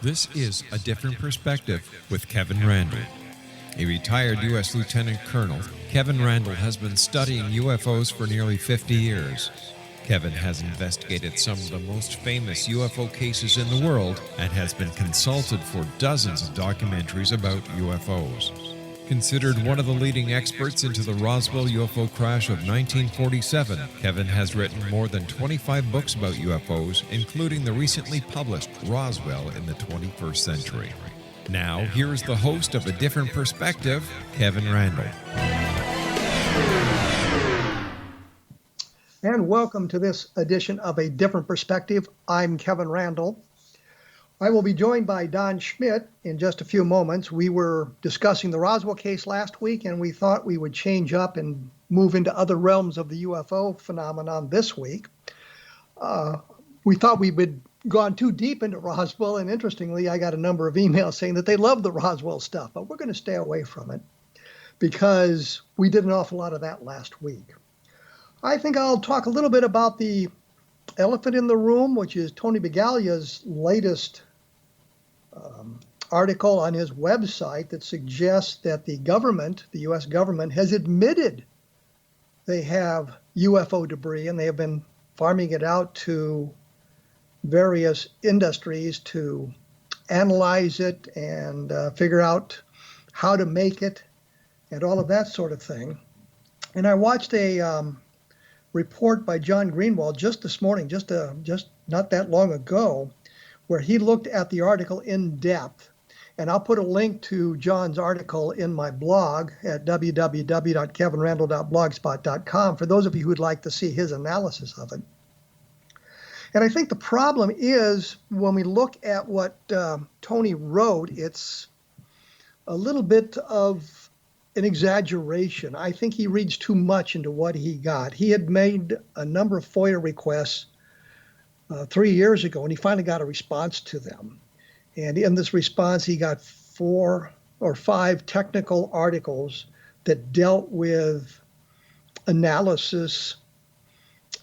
This is A Different Perspective with Kevin Randle. A retired U.S. Lieutenant Colonel, Kevin Randle has been studying UFOs for nearly 50 years. Kevin has investigated some of the most famous UFO cases in the world and has been consulted for dozens of documentaries about UFOs. Considered one of the leading experts into the Roswell UFO Crash of 1947, Kevin has written more than 25 books about UFOs, including the recently published Roswell in the 21st Century. Now, here is the host of A Different Perspective, Kevin Randle. And welcome to this edition of A Different Perspective. I'm Kevin Randle. I will be joined by Don Schmitt in just a few moments. We were discussing the Roswell case last week, and we thought we would change up and move into other realms of the UFO phenomenon this week. We thought we would gone too deep into Roswell, and interestingly, I got a number of emails saying that they love the Roswell stuff, but we're going to stay away from it because we did an awful lot of that last week. I think I'll talk a little bit about the elephant in the room, which is Tony Begalia's latest article on his website that suggests that the government, the U.S. government, has admitted they have UFO debris and they have been farming it out to various industries to analyze it and figure out how to make it and all of that sort of thing. And I watched a report by John Greenwald just this morning, just not that long ago, where he looked at the article in depth. And I'll put a link to John's article in my blog at www.kevinrandle.blogspot.com for those of you who would like to see his analysis of it. And I think the problem is when we look at what Tony wrote, it's a little bit of an exaggeration. I think he reads too much into what he got. He had made a number of FOIA requests 3 years ago, and he finally got a response to them. And in this response, he got 4 or 5 technical articles that dealt with analysis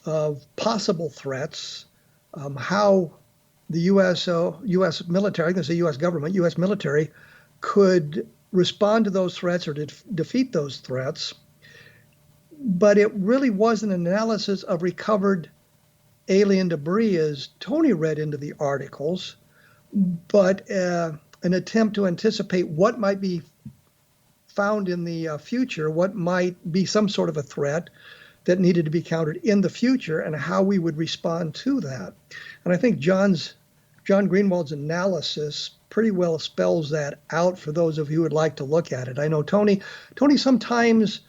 of possible threats, how the U.S. military, I'm going to say U.S. government, U.S. military could respond to those threats or defeat those threats. But it really wasn't an analysis of recovered alien debris as Tony read into the articles, but an attempt to anticipate what might be found in the future, what might be some sort of a threat that needed to be countered in the future, and how we would respond to that. And I think John Greenwald's analysis pretty well spells that out for those of you who would like to look at it. I know Tony sometimes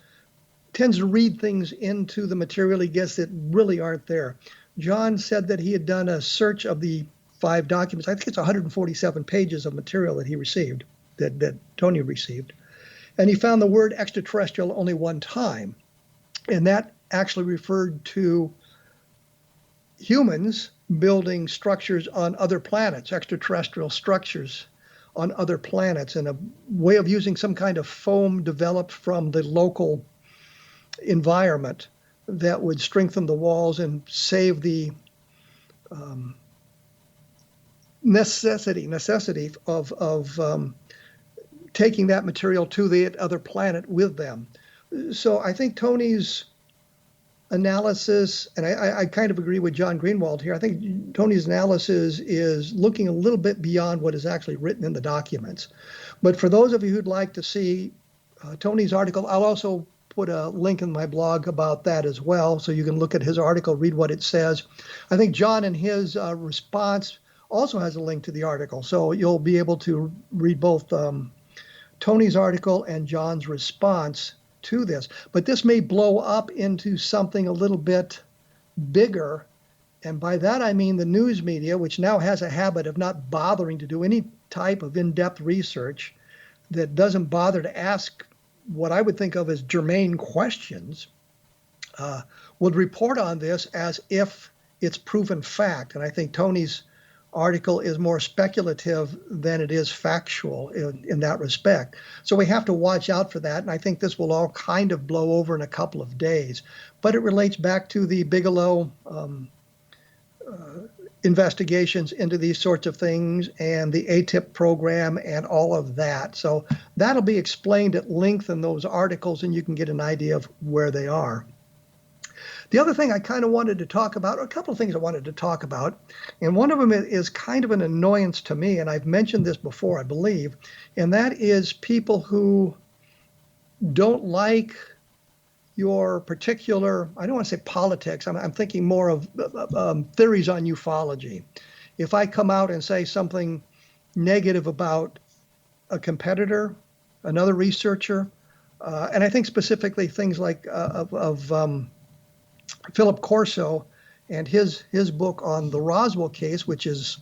tends to read things into the material he gets that really aren't there. John said that he had done a search of the 5 documents. I think it's 147 pages of material that he received, that Tony received. And he found the word extraterrestrial only one time. And that actually referred to humans building structures on other planets, extraterrestrial structures on other planets, and a way of using some kind of foam developed from the local environment that would strengthen the walls and save the necessity of taking that material to the other planet with them. So I think Tony's analysis, and I kind of agree with John Greenwald here, I think Tony's analysis is looking a little bit beyond what is actually written in the documents. But for those of you who'd like to see Tony's article, I'll also put a link in my blog about that as well, so you can look at his article, read what it says. I think John in his response also has a link to the article, so you'll be able to read both Tony's article and John's response to this. But this may blow up into something a little bit bigger, and by that I mean the news media, which now has a habit of not bothering to do any type of in-depth research, that doesn't bother to ask what I would think of as germane questions, would report on this as if it's proven fact. And I think Tony's article is more speculative than it is factual in that respect. So we have to watch out for that. And I think this will all kind of blow over in a couple of days. But it relates back to the Bigelow investigations into these sorts of things and the ATIP program and all of that. So that'll be explained at length in those articles, and you can get an idea of where they are. The other thing I kind of wanted to talk about, or a couple of things I wanted to talk about, and one of them is kind of an annoyance to me, and I've mentioned this before, I believe, and that is people who don't like your particular, I don't want to say politics, I'm thinking more of theories on ufology. If I come out and say something negative about a competitor, another researcher, and I think specifically things like Philip Corso and his book on the Roswell case, which is,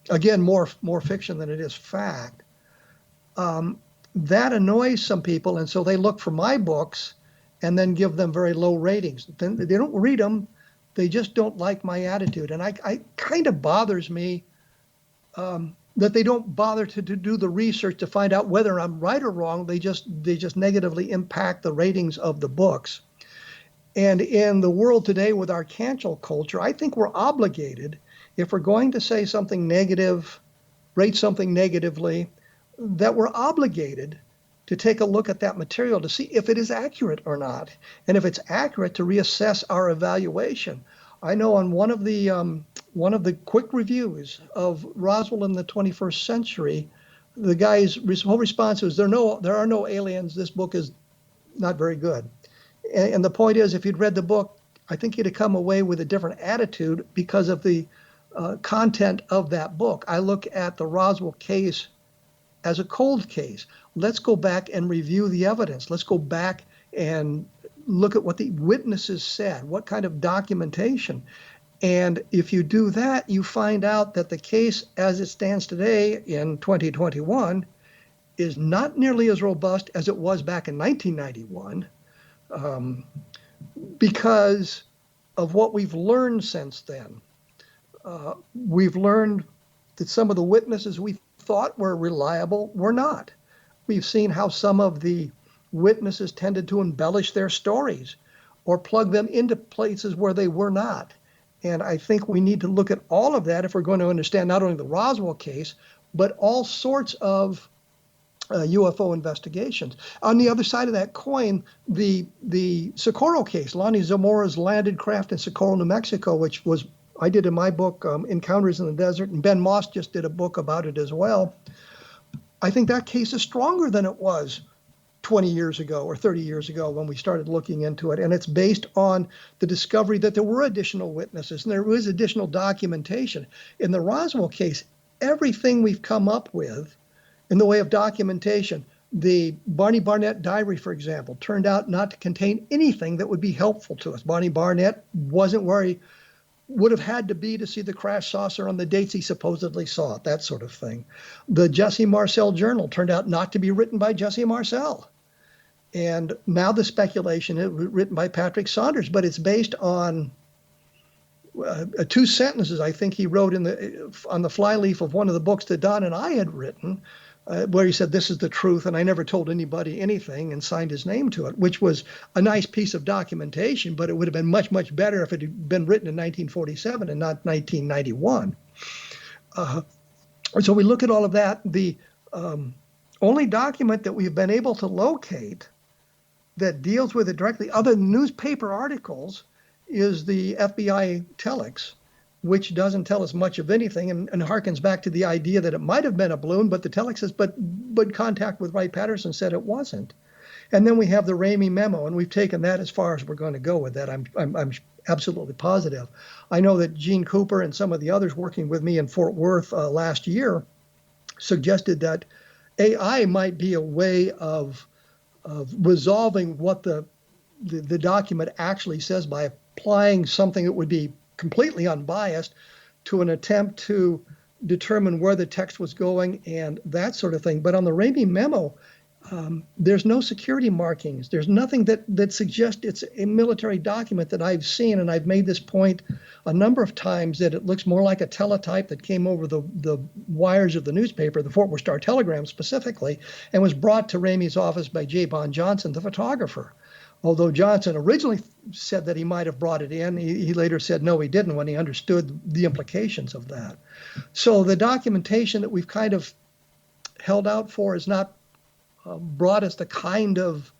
again, more fiction than it is fact, that annoys some people, and so they look for my books and then give them very low ratings. Then they don't read them, they just don't like my attitude. And I kind of bothers me that they don't bother to do the research to find out whether I'm right or wrong. They just negatively impact the ratings of the books. And in the world today with our cancel culture, I think we're obligated, if we're going to say something negative, rate something negatively, that we're obligated to take a look at that material to see if it is accurate or not. And if it's accurate, to reassess our evaluation. I know on one of the quick reviews of Roswell in the 21st century, the guy's whole response was, there are no aliens. This book is not very good. And the point is, if you'd read the book, I think you'd have come away with a different attitude because of the content of that book. I look at the Roswell case as a cold case. Let's go back and review the evidence. Let's go back and look at what the witnesses said, what kind of documentation. And if you do that, you find out that the case as it stands today in 2021 is not nearly as robust as it was back in 1991, because of what we've learned since then. We've learned that some of the witnesses we thought were reliable were not. We've seen how some of the witnesses tended to embellish their stories or plug them into places where they were not. And I think we need to look at all of that if we're going to understand not only the Roswell case, but all sorts of UFO investigations. On the other side of that coin, the Socorro case, Lonnie Zamora's landed craft in Socorro, New Mexico, which was I did in my book, Encounters in the Desert, and Ben Moss just did a book about it as well. I think that case is stronger than it was 20 years ago or 30 years ago when we started looking into it. And it's based on the discovery that there were additional witnesses and there was additional documentation. In the Roswell case, everything we've come up with in the way of documentation, the Barney Barnett diary, for example, turned out not to contain anything that would be helpful to us. Barney Barnett wasn't where he would have had to be to see the crash saucer on the dates he supposedly saw it, that sort of thing. The Jesse Marcel journal turned out not to be written by Jesse Marcel. And now the speculation is written by Patrick Saunders, but it's based on two sentences I think he wrote on the flyleaf of one of the books that Don and I had written, where he said, this is the truth, and I never told anybody anything, and signed his name to it, which was a nice piece of documentation, but it would have been much, much better if it had been written in 1947 and not 1991. So we look at all of that. The only document that we've been able to locate that deals with it directly, other than newspaper articles, is the FBI telex, which doesn't tell us much of anything and harkens back to the idea that it might have been a balloon, but the telex says, but contact with Wright-Patterson said it wasn't. And then we have the Ramey memo, and we've taken that as far as we're going to go with that. I'm absolutely positive. I know that Gene Cooper and some of the others working with me in Fort Worth last year suggested that AI might be a way of resolving what the document actually says by applying something that would be completely unbiased to an attempt to determine where the text was going and that sort of thing. But on the Ramey memo, There's no security markings. There's nothing that suggests it's a military document that I've seen, and I've made this point a number of times, that it looks more like a teletype that came over the wires of the newspaper, the Fort Worth Star-Telegram specifically, and was brought to Ramey's office by J. Bond Johnson, the photographer. Although Johnson originally said that he might have brought it in, he later said no, he didn't, when he understood the implications of that. So the documentation that we've kind of held out for is not brought us the kind of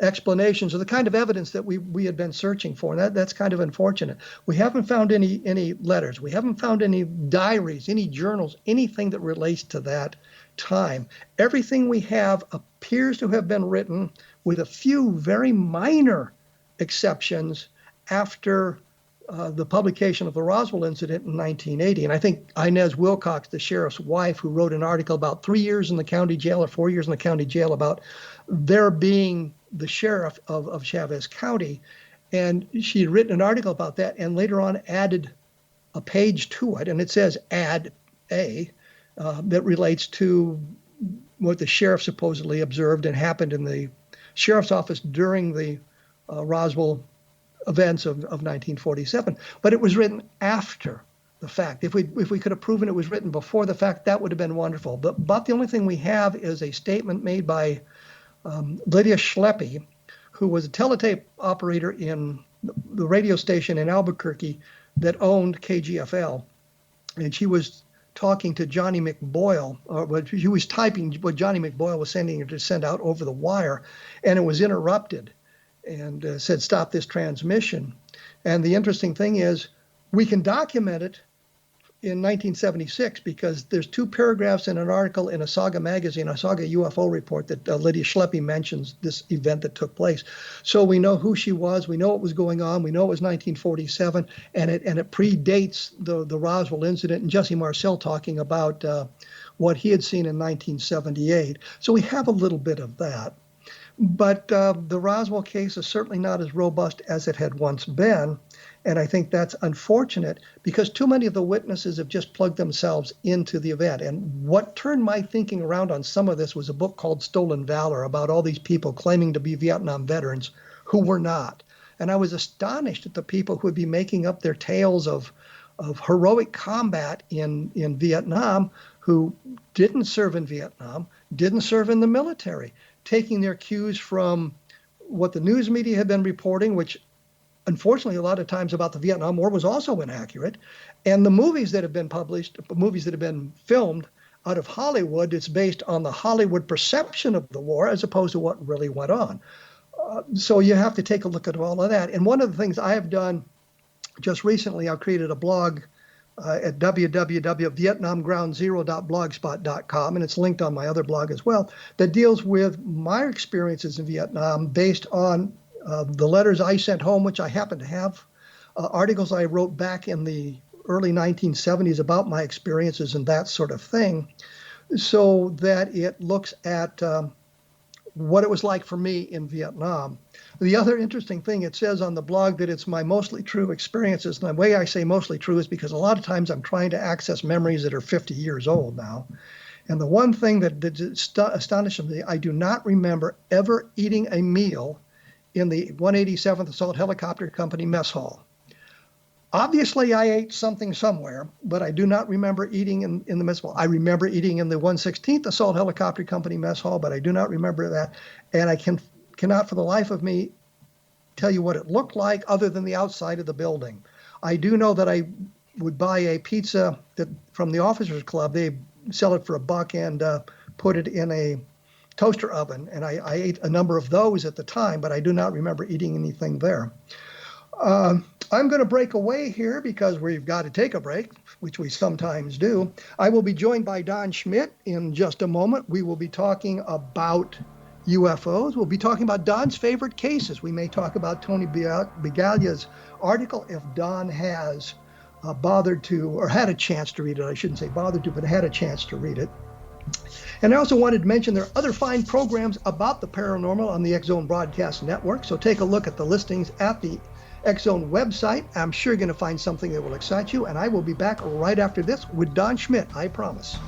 explanations or the kind of evidence that we had been searching for. And that's kind of unfortunate. We haven't found any letters. We haven't found any diaries, any journals, anything that relates to that time. Everything we have appears to have been written, with a few very minor exceptions, after the publication of the Roswell incident in 1980. And I think Inez Wilcox, the sheriff's wife, who wrote an article about 3 years in the county jail or 4 years in the county jail about their being the sheriff of Chavez County. And she had written an article about that and later on added a page to it. And it says add A, that relates to what the sheriff supposedly observed and happened in the sheriff's office during the Roswell events of 1947, but it was written after the fact. If we could have proven it was written before the fact, that would have been wonderful. But the only thing we have is a statement made by Lydia Schleppe, who was a teletape operator in the radio station in Albuquerque that owned KGFL, and she was talking to Johnny McBoyle, or she was typing what Johnny McBoyle was sending her to send out over the wire, and it was interrupted, and said, stop this transmission. And the interesting thing is, we can document it in 1976 because there's 2 paragraphs in an article in a Saga magazine, a Saga UFO report, that Lydia Schleppe mentions this event that took place. So we know who she was, we know what was going on, we know it was 1947, and it predates the Roswell incident, and Jesse Marcel talking about what he had seen in 1978. So we have a little bit of that. But the Roswell case is certainly not as robust as it had once been. And I think that's unfortunate because too many of the witnesses have just plugged themselves into the event. And what turned my thinking around on some of this was a book called Stolen Valor, about all these people claiming to be Vietnam veterans who were not. And I was astonished at the people who would be making up their tales of heroic combat in Vietnam, who didn't serve in Vietnam, didn't serve in the military, taking their cues from what the news media had been reporting, which unfortunately a lot of times about the Vietnam War was also inaccurate, and the movies that have been published, movies that have been filmed out of Hollywood, it's based on the Hollywood perception of the war as opposed to what really went on. So you have to take a look at all of that. And one of the things I have done just recently, I've created a blog at www.vietnamgroundzero.blogspot.com, and it's linked on my other blog as well, that deals with my experiences in Vietnam based on the letters I sent home, which I happen to have, articles I wrote back in the early 1970s about my experiences and that sort of thing, so that it looks at what it was like for me in Vietnam. The other interesting thing, it says on the blog that it's my mostly true experiences. And the way I say mostly true is because a lot of times I'm trying to access memories that are 50 years old now. And the one thing that astonishes me, I do not remember ever eating a meal in the 187th Assault Helicopter Company mess hall. Obviously, I ate something somewhere, but I do not remember eating in the mess hall. I remember eating in the 116th Assault Helicopter Company mess hall, but I do not remember that. And I cannot for the life of me tell you what it looked like other than the outside of the building. I do know that I would buy a pizza from the Officers Club. They sell it for $1 and put it in a toaster oven. And I ate a number of those at the time, but I do not remember eating anything there. I'm going to break away here because we've got to take a break, which we sometimes do. I will be joined by Don Schmitt in just a moment. We will be talking about UFOs. We'll be talking about Don's favorite cases. We may talk about Tony Bigaglia's article if Don has bothered to, or had a chance to read it. I shouldn't say bothered to, but had a chance to read it. And I also wanted to mention there are other fine programs about the paranormal on the X-Zone Broadcast Network. So take a look at the listings at the X-Zone website. I'm sure you're going to find something that will excite you. And I will be back right after this with Don Schmitt, I promise.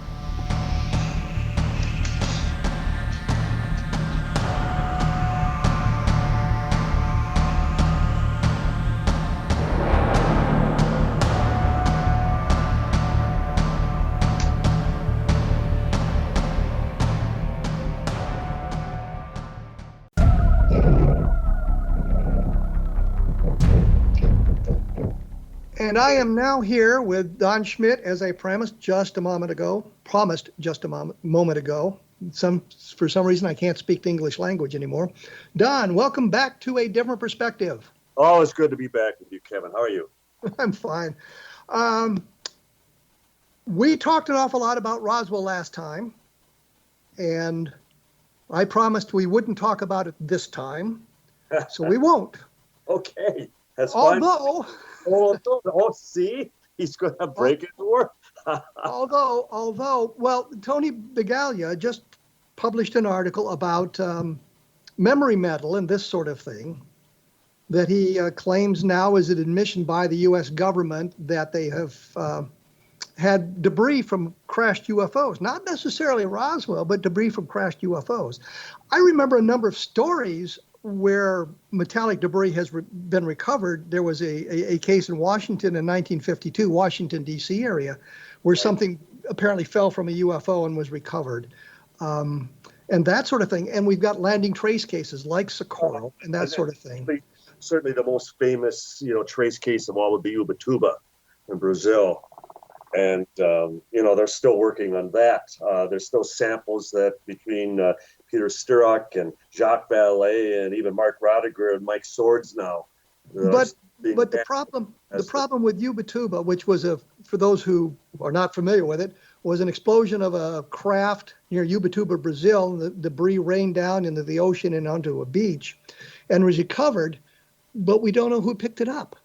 And I am now here with Don Schmitt, as I promised just a moment ago. For some reason, I can't speak the English language anymore. Don, welcome back to A Different Perspective. Oh, it's good to be back with you, Kevin. How are you? I'm fine. We talked an awful lot about Roswell last time, and I promised we wouldn't talk about it this time, so we won't. Okay, that's Although, fine. See, he's going to break his word. although, well, Tony Begaglia just published an article about memory metal and this sort of thing that he claims now is an admission by the U.S. government that they have had debris from crashed UFOs, not necessarily Roswell, but debris from crashed UFOs. I remember a number of stories where metallic debris has been recovered. There was a case in Washington in 1952, Washington, D.C. area, where something apparently fell from a UFO and was recovered. And that sort of thing. And we've got landing trace cases like Socorro and that sort of thing. Certainly the most famous, trace case of all would be Ubatuba in Brazil. And, they're still working on that. There's still samples that between Peter Sturrock and Jacques Vallée and even Mark Rodiger and Mike Swords now. But the problem with Ubatuba, which was for those who are not familiar with it, was an explosion of a craft near Ubatuba, Brazil, and the debris rained down into the ocean and onto a beach and was recovered, but we don't know who picked it up.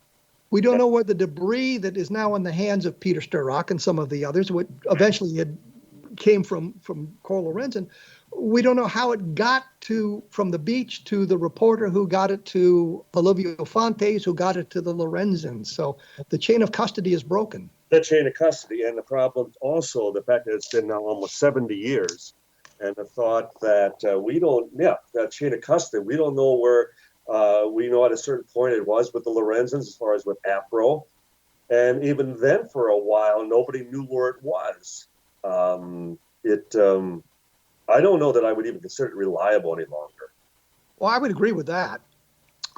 We don't know where the debris that is now in the hands of Peter Sturrock and some of the others, what eventually came from Carl Lorenzen. We don't know how it got from the beach to the reporter who got it to Olivia Fontes, who got it to the Lorenzens. So the chain of custody is broken. The chain of custody, and the problem also, the fact that it's been now almost 70 years, and the thought that that chain of custody, we don't know where. We know at a certain point it was with the Lorenzens as far as with APRO. And even then for a while, nobody knew where it was. I don't know that I would even consider it reliable any longer. Well, I would agree with that.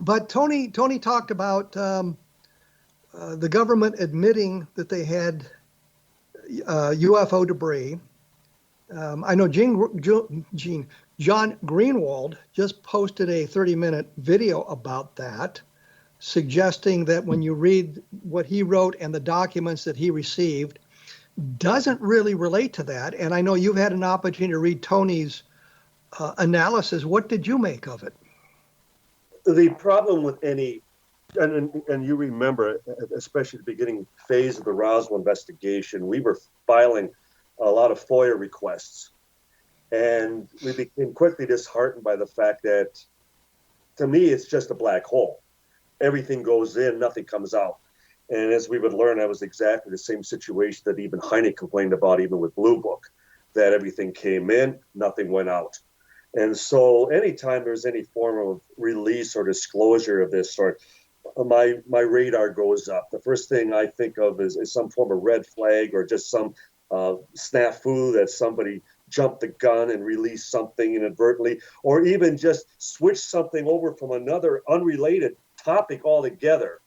But Tony talked about the government admitting that they had UFO debris. I know John Greenwald just posted a 30-minute video about that, suggesting that when you read what he wrote and the documents that he received, doesn't really relate to that. And I know you've had an opportunity to read Tony's analysis. What did you make of it? The problem with and you remember, especially the beginning phase of the Roswell investigation, we were filing a lot of FOIA requests. And we became quickly disheartened by the fact that, to me, it's just a black hole. Everything goes in, nothing comes out. And as we would learn, that was exactly the same situation that even Hynek complained about, even with Blue Book, that everything came in, nothing went out. And so anytime there's any form of release or disclosure of this sort, my radar goes up. The first thing I think of is some form of red flag or just some snafu that somebody jumped the gun and released something inadvertently, or even just switch something over from another unrelated topic altogether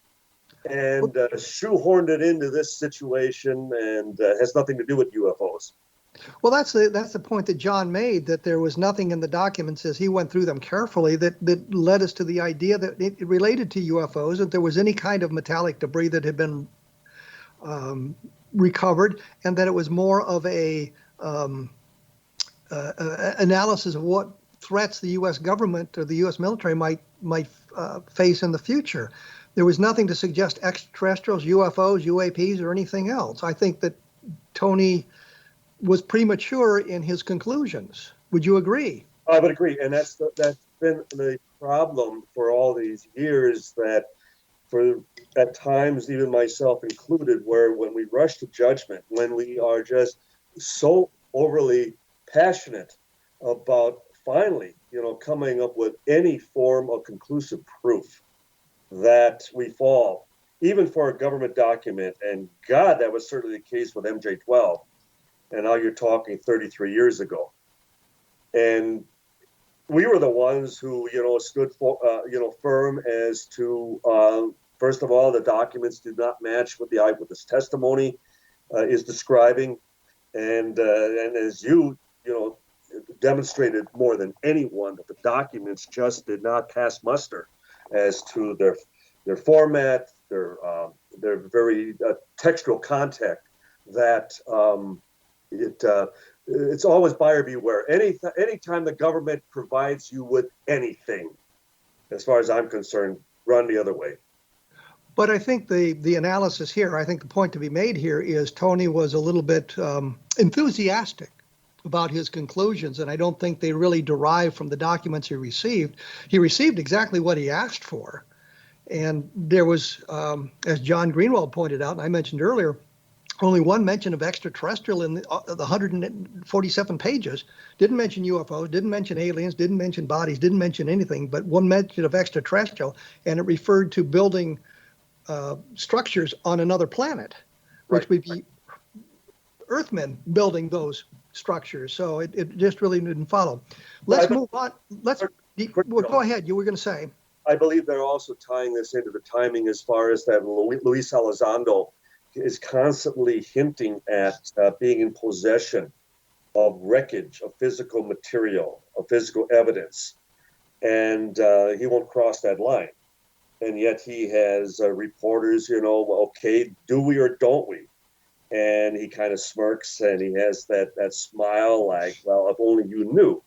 and shoehorned it into this situation and has nothing to do with UFOs. Well, that's the point that John made, that there was nothing in the documents as he went through them carefully that led us to the idea that it related to UFOs, that there was any kind of metallic debris that had been recovered, and that it was more of a analysis of what threats the U.S. government or the U.S. military might face in the future. There was nothing to suggest extraterrestrials, UFOs, UAPs, or anything else. I think that Tony was premature in his conclusions. Would you agree? I would agree, and that's been the problem for all these years, that at times, even myself included, where when we rush to judgment, when we are just so overly passionate about finally, coming up with any form of conclusive proof, that we fall, even for a government document. And God, that was certainly the case with MJ-12. And now you're talking 33 years ago. And we were the ones who, stood for, firm as to First of all, the documents do not match what the eyewitness testimony is describing, and as you demonstrated more than anyone, that the documents just did not pass muster as to their format, their very textual content. That it's always buyer beware. Anytime the government provides you with anything, as far as I'm concerned, run the other way. But I think the analysis here, I think the point to be made here is Tony was a little bit enthusiastic about his conclusions, and I don't think they really derive from the documents he received. He received exactly what he asked for. And there was, as John Greenwald pointed out, and I mentioned earlier, only one mention of extraterrestrial in the 147 pages. Didn't mention UFOs, didn't mention aliens, didn't mention bodies, didn't mention anything, but one mention of extraterrestrial, and it referred to building structures on another planet, which would be Earthmen building those structures. So it just really didn't follow. Let's move on. Go ahead. You were going to say. I believe they're also tying this into the timing as far as that Luis Elizondo is constantly hinting at being in possession of wreckage, of physical material, of physical evidence. And he won't cross that line. And yet he has reporters, okay, do we or don't we? And he kind of smirks and he has that smile like, well, if only you knew.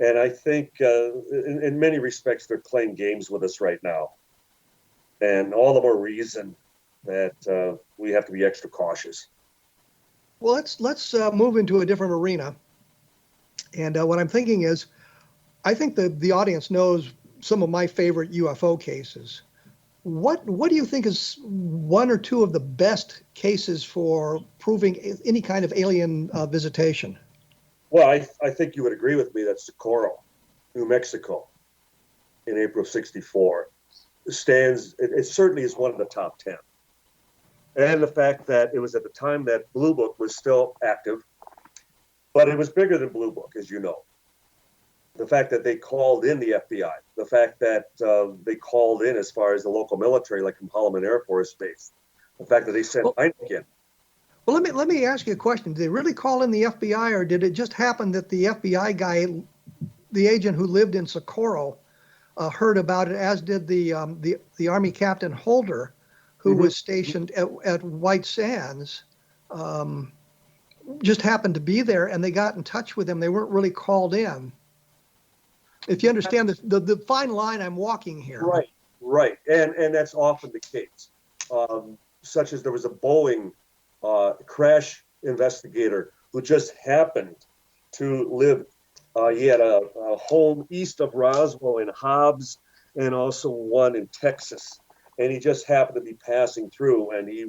And I think in many respects, they're playing games with us right now. And all the more reason that we have to be extra cautious. Well, let's move into a different arena. And what I'm thinking is, I think the audience knows some of my favorite UFO cases. What do you think is one or two of the best cases for proving any kind of alien visitation? Well, I think you would agree with me that Socorro, New Mexico, in April of '64, it certainly is one of the top 10. And the fact that it was at the time that Blue Book was still active, but it was bigger than Blue Book, as you know. The fact that they called in the FBI, the fact that they called in as far as the local military, like from Holloman Air Force Base, the fact that they sent Hynek in. Well, let me ask you a question. Did they really call in the FBI, or did it just happen that the FBI guy, the agent who lived in Socorro, heard about it, as did the Army Captain Holder, who was stationed at White Sands, just happened to be there, and they got in touch with him. They weren't really called in. If you understand the fine line I'm walking here. Right. And that's often the case. Such as there was a Boeing crash investigator who just happened to live. He had a home east of Roswell in Hobbs, and also one in Texas. And he just happened to be passing through, and he,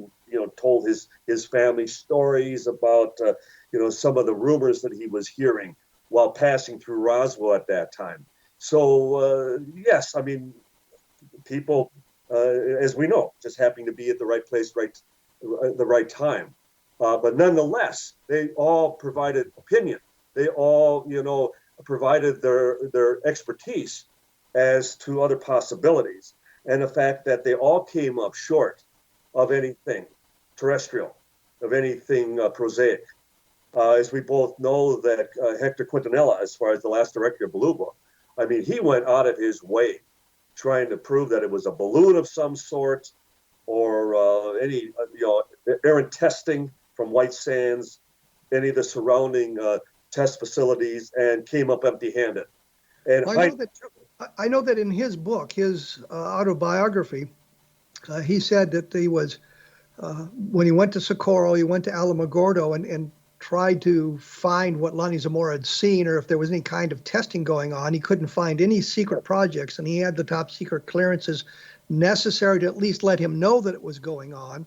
told his family stories about, some of the rumors that he was hearing while passing through Roswell at that time. So, yes, I mean, people, as we know, just happening to be at the right place, the right time. But nonetheless, they all provided opinion. They all, provided their expertise as to other possibilities. And the fact that they all came up short of anything terrestrial, of anything prosaic. As we both know that Hector Quintanilla, as far as the last director of Blue Book, I mean, he went out of his way trying to prove that it was a balloon of some sort, or any errant testing from White Sands, any of the surrounding test facilities, and came up empty-handed. And I know that in his book, his autobiography, he said that he was, when he went to Socorro, he went to Alamogordo and tried to find what Lonnie Zamora had seen, or if there was any kind of testing going on. He couldn't find any secret projects, and he had the top secret clearances necessary to at least let him know that it was going on.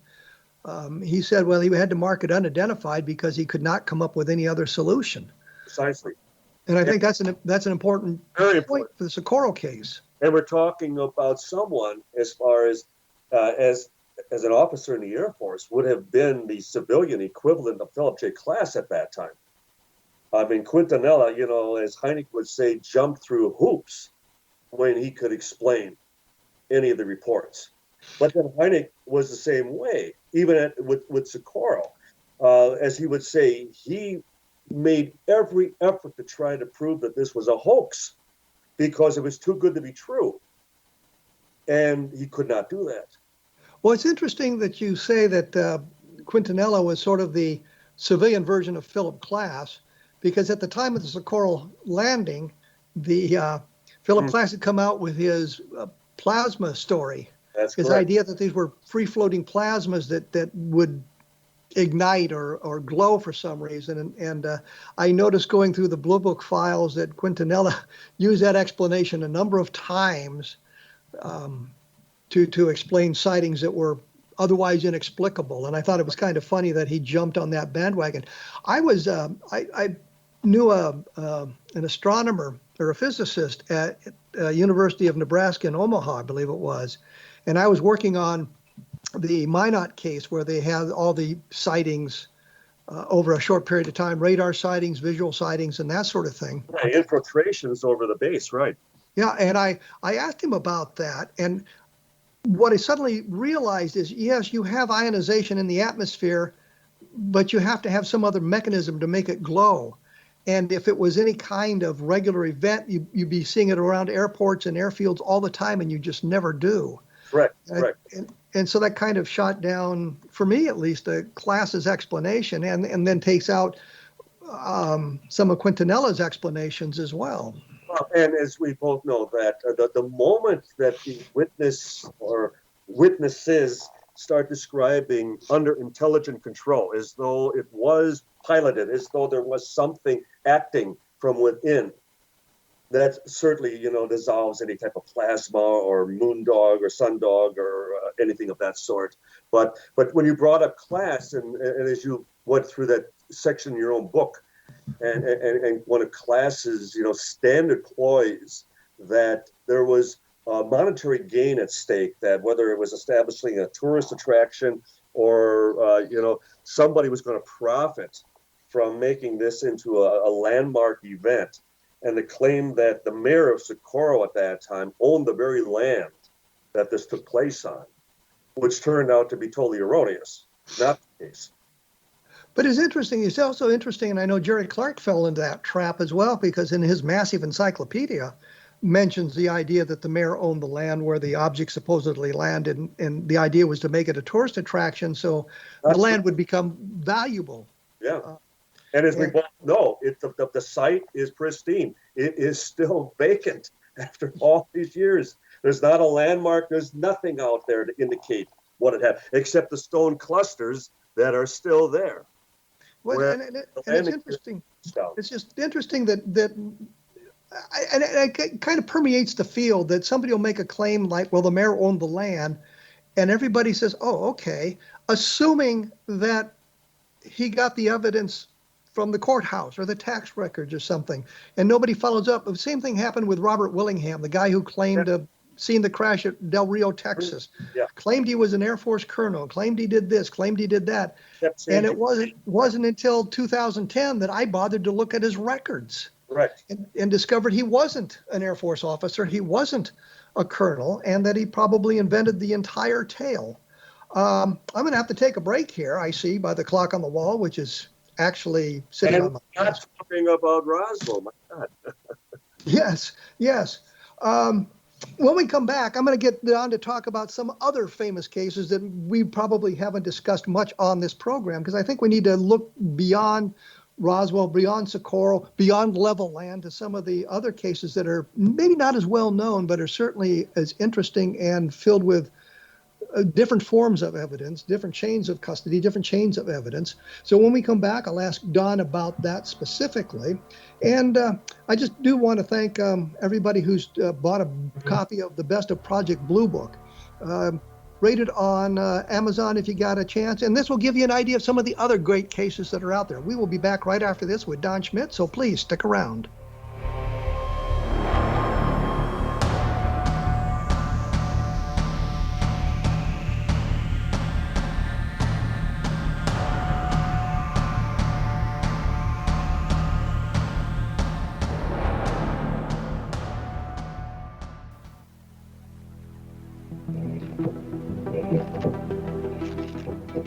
He said, well, he had to mark it unidentified because he could not come up with any other solution. Precisely. And I think that's an important point for the Socorro case. And we're talking about someone, as far as an officer in the Air Force, would have been the civilian equivalent of Philip J. Klass at that time. I mean, Quintanilla, as Hynek would say, jumped through hoops when he could explain any of the reports. But then Hynek was the same way, even with Socorro. As he would say, he made every effort to try to prove that this was a hoax because it was too good to be true. And he could not do that. Well, it's interesting that you say that Quintanilla was sort of the civilian version of Philip Klass, because at the time of the Socorro landing, the Philip Klass had come out with his plasma story. That's his correct. idea that these were free-floating plasmas that would ignite or glow for some reason. And I noticed going through the Blue Book files that Quintanilla used that explanation a number of times to explain sightings that were otherwise inexplicable. And I thought it was kind of funny that he jumped on that bandwagon. I knew an astronomer or a physicist at University of Nebraska in Omaha, I believe it was. And I was working on the Minot case where they had all the sightings over a short period of time, radar sightings, visual sightings, and that sort of thing. Right, infiltrations over the base, right. Yeah, and I asked him about that. And what I suddenly realized is, yes, you have ionization in the atmosphere, but you have to have some other mechanism to make it glow. And if it was any kind of regular event, you'd be seeing it around airports and airfields all the time, and you just never do. Correct. And so that kind of shot down, for me at least, the Klass's explanation, and then takes out some of Quintanilla's explanations as well. Well, and as we both know, that the moment that the witness or witnesses start describing under intelligent control, as though it was piloted, as though there was something acting from within, that certainly, dissolves any type of plasma or moondog or sundog or anything of that sort. But when you brought up Klass, and as you went through that section in your own book, and one of Klass's, standard ploys, that there was monetary gain at stake, that whether it was establishing a tourist attraction or, somebody was going to profit from making this into a landmark event. And the claim that the mayor of Socorro at that time owned the very land that this took place on, which turned out to be totally erroneous, not the case. But it's interesting. It's also interesting, and I know Jerry Clark fell into that trap as well, because in his massive encyclopedia mentions the idea that the mayor owned the land where the object supposedly landed, and the idea was to make it a tourist attraction, so the land would become valuable. Yeah. And as we both know, the site is pristine. It is still vacant after all these years. There's not a landmark. There's nothing out there to indicate what it had, except the stone clusters that are still there. Well, and it's interesting. It's just interesting that it kind of permeates the field that somebody will make a claim like, well, the mayor owned the land, and everybody says, oh, okay, assuming that he got the evidence from the courthouse or the tax records or something, and nobody follows up. The same thing happened with Robert Willingham, the guy who claimed to have seen the crash at Del Rio, Texas. Yeah. Claimed he was an Air Force colonel, claimed he did this, claimed he did that. And it wasn't until 2010 that I bothered to look at his records. Right. And discovered he wasn't an Air Force officer, he wasn't a colonel, and that he probably invented the entire tale. I'm going to have to take a break here, I see, by the clock on the wall, which is actually sitting on my desk. Talking about Roswell, my God. Yes. When we come back, I'm going to get on to talk about some other famous cases that we probably haven't discussed much on this program, because I think we need to look beyond Roswell, beyond Socorro, beyond Level Land, to some of the other cases that are maybe not as well known, but are certainly as interesting and filled with different forms of evidence, different chains of custody, different chains of evidence. So when we come back, I'll ask Don about that specifically. And I just do want to thank everybody who's bought a copy of the Best of Project Blue Book. Rated on Amazon if you got a chance. And this will give you an idea of some of the other great cases that are out there. We will be back right after this with Don Schmitt, so please stick around.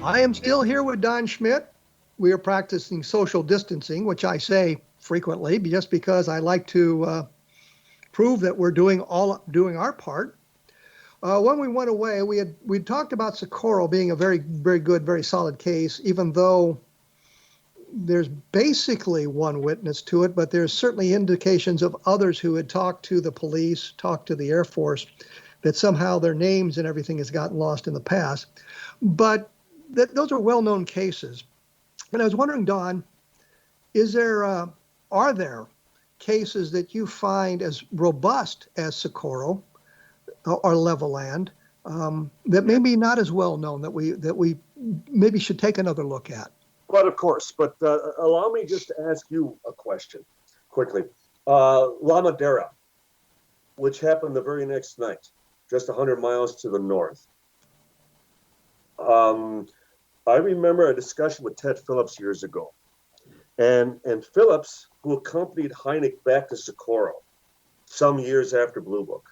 I am still here with Don Schmitt. We are practicing social distancing, which I say frequently just because I like to prove that we're doing our part. When we went away, we talked about Socorro being a very, very good, very solid case, even though there's basically one witness to it, but there's certainly indications of others who had talked to the police, talked to the Air Force, that somehow their names and everything has gotten lost in the past. But those are well-known cases. And I was wondering, Don, are there cases that you find as robust as Socorro or Levelland that maybe not as well known that we maybe should take another look at? But of course, but allow me just to ask you a question quickly. La Madera, which happened the very next night, just 100 miles to the north. I remember a discussion with Ted Phillips years ago. And Phillips, who accompanied Hynek back to Socorro some years after Blue Book.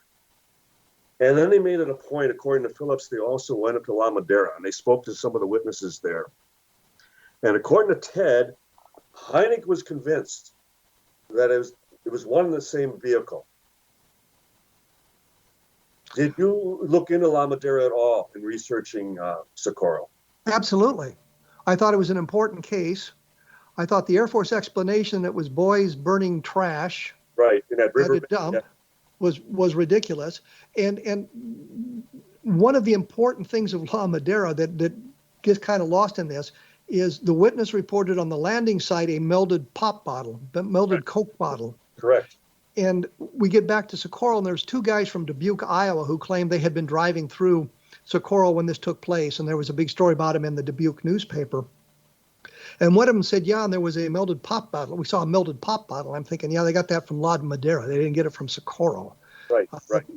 And then they made it a point, according to Phillips, they also went up to La Madera, and they spoke to some of the witnesses there. And according to Ted, Hynek was convinced that it was one and the same vehicle. Did you look into La Madera at all in researching Socorro? Absolutely. I thought it was an important case. I thought the Air Force explanation that it was boys burning trash right in that river at a dump was ridiculous. And one of the important things of La Madera that gets kind of lost in this is the witness reported on the landing site a melted pop bottle, melted Coke bottle. Correct. And we get back to Socorro, and there's two guys from Dubuque, Iowa, who claimed they had been driving through Socorro when this took place, and there was a big story about him in the Dubuque newspaper. And one of them said, yeah, and there was a melted pop bottle. We saw a melted pop bottle. I'm thinking, yeah, they got that from La Madera. They didn't get it from Socorro. Right.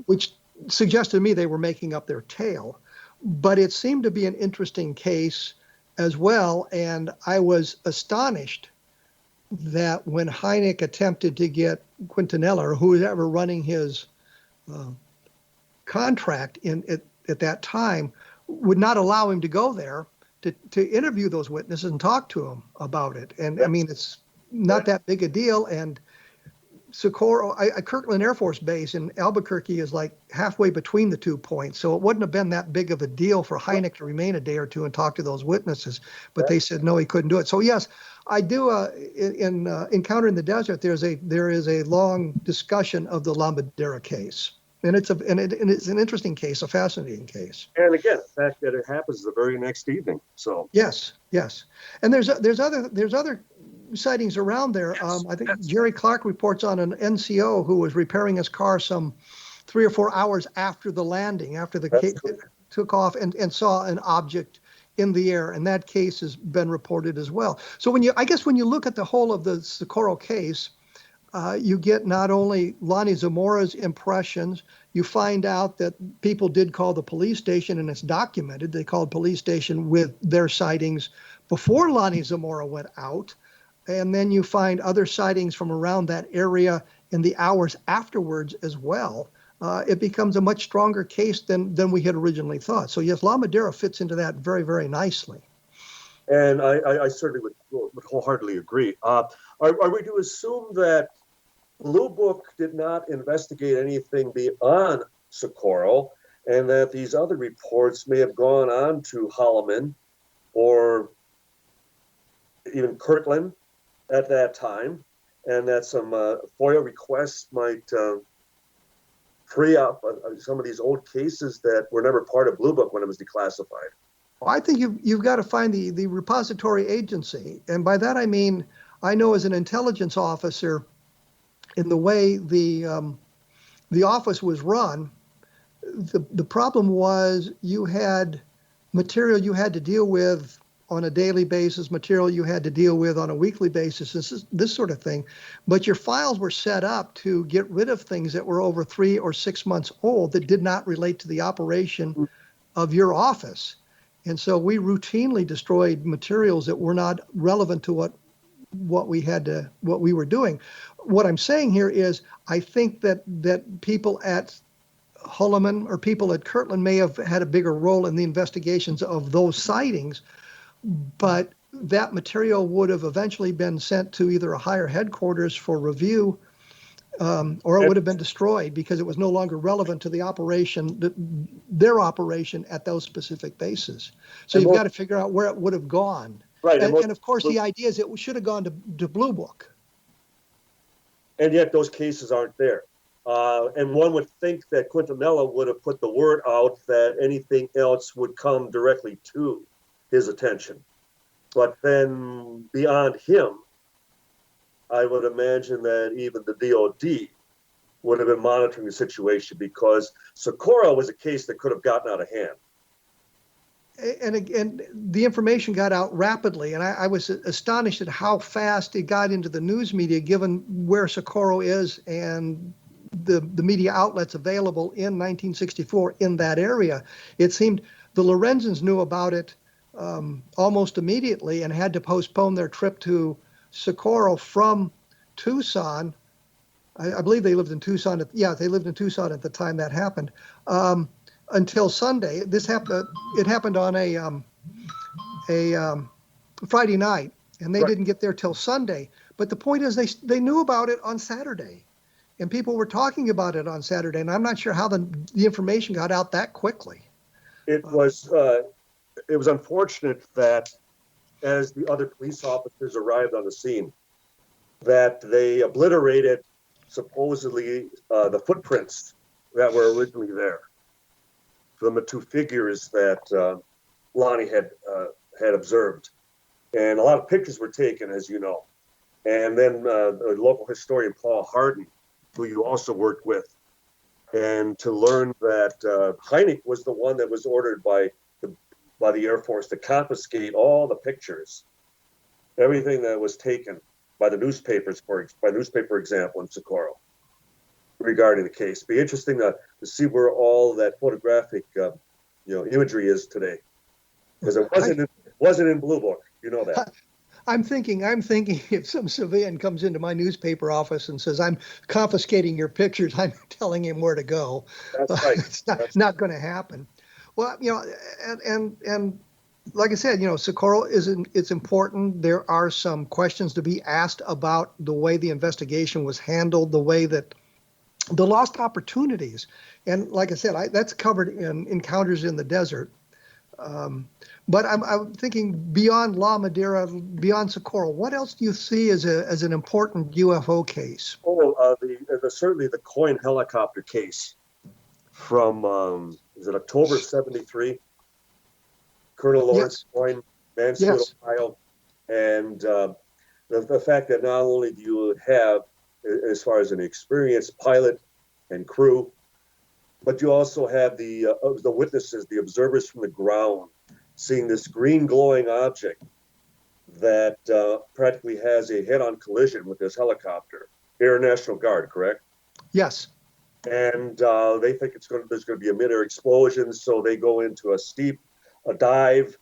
Which suggested to me they were making up their tale. But it seemed to be an interesting case as well, and I was astonished that when Hynek attempted to get Quintanilla, or who was ever running his contract at that time, would not allow him to go there to interview those witnesses and talk to them about it. And I mean, it's not that big a deal. And Socorro, Kirtland Air Force Base in Albuquerque is like halfway between the 2 points. So it wouldn't have been that big of a deal for Hynek to remain a day or two and talk to those witnesses. But they said, no, he couldn't do it. So yes, I do in Encounter in the Desert, there is a long discussion of the La Madera case. And it's an interesting case, a fascinating case. And again, the fact that it happens the very next evening. So yes, and there's other sightings around there. I think Jerry Clark reports on an NCO who was repairing his car some 3 or 4 hours after the landing, after the case took off, and saw an object in the air, and that case has been reported as well. So when you look at the whole of the Socorro case, you get not only Lonnie Zamora's impressions, you find out that people did call the police station, and it's documented. They called police station with their sightings before Lonnie Zamora went out. And then you find other sightings from around that area in the hours afterwards as well. It becomes a much stronger case than we had originally thought. So yes, La Madera fits into that very, very nicely. And I certainly would wholeheartedly agree. Are we to assume that Blue Book did not investigate anything beyond Socorro, and that these other reports may have gone on to Holloman or even Kirtland at that time, and that some FOIA requests might free up some of these old cases that were never part of Blue Book when it was declassified? Well, I think you've got to find the repository agency. And by that I mean, I know as an intelligence officer, in the way the office was run, the problem was you had material you had to deal with on a daily basis, material you had to deal with on a weekly basis, this sort of thing. But your files were set up to get rid of things that were over 3 or 6 months old that did not relate to the operation of your office. And so we routinely destroyed materials that were not relevant to what we were doing. What I'm saying here is I think that people at Hulleman or people at Kirtland may have had a bigger role in the investigations of those sightings, but that material would have eventually been sent to either a higher headquarters for review, or it would have been destroyed because it was no longer relevant to the operation, their operation at those specific bases. So you've got to figure out where it would have gone. Right. And of course, the idea is it should have gone to Blue Book. And yet those cases aren't there. And one would think that Quintanilla would have put the word out that anything else would come directly to his attention. But then beyond him, I would imagine that even the DOD would have been monitoring the situation, because Socorro was a case that could have gotten out of hand. And the information got out rapidly, and I was astonished at how fast it got into the news media, given where Socorro is and the media outlets available in 1964 in that area. It seemed the Lorenzens knew about it almost immediately and had to postpone their trip to Socorro from Tucson. I believe they lived in Tucson. They lived in Tucson at the time that happened. Until Sunday. It happened on a Friday night, and they didn't get there till Sunday. But the point is, they knew about it on Saturday, and people were talking about it on Saturday. And I'm not sure how the information got out that quickly. It was unfortunate that as the other police officers arrived on the scene, that they obliterated supposedly the footprints that were originally there from the two figures that Lonnie had observed. And a lot of pictures were taken, as you know. And then the local historian, Paul Harden, who you also worked with, and to learn that Hynek was the one that was ordered by the Air Force to confiscate all the pictures, everything that was taken by the newspapers, by newspaper example in Socorro, regarding the case. Be interesting to see where all that photographic imagery is today, because it wasn't in Blue Book. You know that. I'm thinking if some civilian comes into my newspaper office and says, "I'm confiscating your pictures," I'm telling him where to go. That's right. It's not going to happen. Well, and like I said, Socorro it's important. There are some questions to be asked about the way the investigation was handled, the way that the lost opportunities. And like I said, that's covered in Encounters in the Desert. But I'm thinking beyond La Madera, beyond Socorro, what else do you see as an important UFO case? Certainly the Coyne helicopter case from, is it October 73? Colonel Lawrence Coyne, Mansfield, Ohio. And the fact that not only do you have, as far as an experienced pilot and crew, but you also have the witnesses, the observers from the ground, seeing this green glowing object that practically has a head-on collision with this helicopter. Air National Guard, correct? Yes. And they think there's going to be a mid-air explosion, so they go into a dive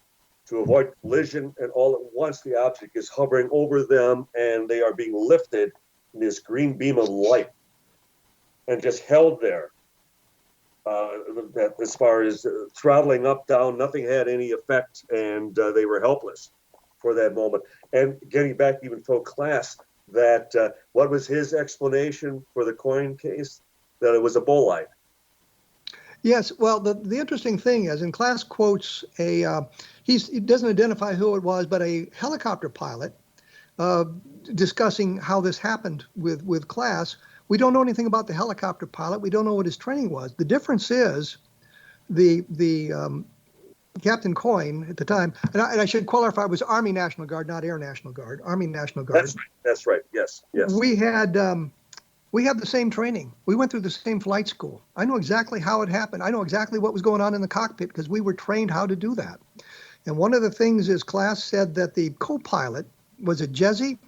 to avoid collision, and all at once the object is hovering over them, and they are being lifted in this green beam of light and just held there. As far as throttling up, down, nothing had any effect, and they were helpless for that moment. And getting back even to class, that what was his explanation for the Coyne case? That it was a bolide. Yes. Well, the interesting thing is, in class quotes he doesn't identify who it was, but a helicopter pilot discussing how this happened with class. We don't know anything about the helicopter pilot. We don't know what his training was. The difference is the Captain Coyne at the time, and I should qualify, it was Army National Guard, not Air National Guard. Army National Guard. That's right. Yes. We had the same training. We went through the same flight school. I know exactly how it happened. I know exactly what was going on in the cockpit because we were trained how to do that. And one of the things is class said that the co-pilot was a Jesse.